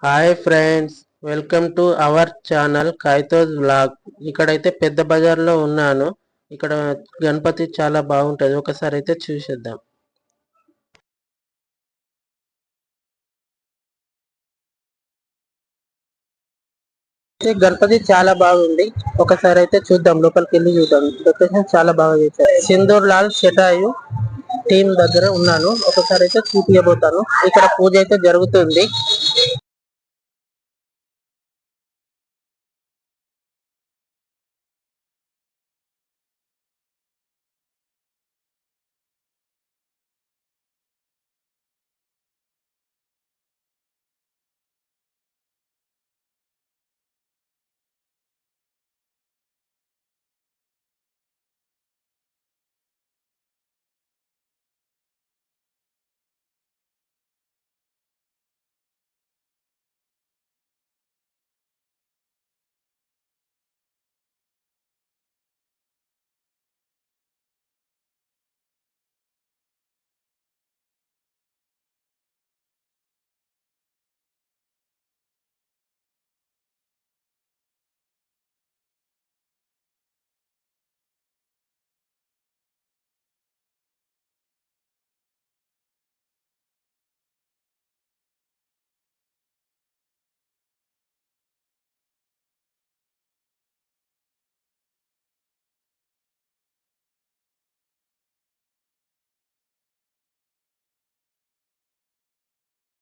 Hi friends, welcome to our channel కైతోస్ vlog. ఇక్కడైతే పెద్ద బజార్లో ఉన్నాను. ఇక్కడ గణపతి చాలా బాగుంటది, ఒకసారి అయితే చూసేద్దాం. ఈ గణపతి చాలా బాగుంది, ఒకసారి అయితే చూద్దాం. లోపలికి వెళ్ళి చూద్దాం. డెకరేషన్ చాలా బాగా చేశారు. సింధూర్ లాల్ శటాయు టీం దగ్గర ఉన్నాను, ఒకసారి అయితే చూపించబోతాను. ఇక్కడ పూజ అయితే జరుగుతుంది.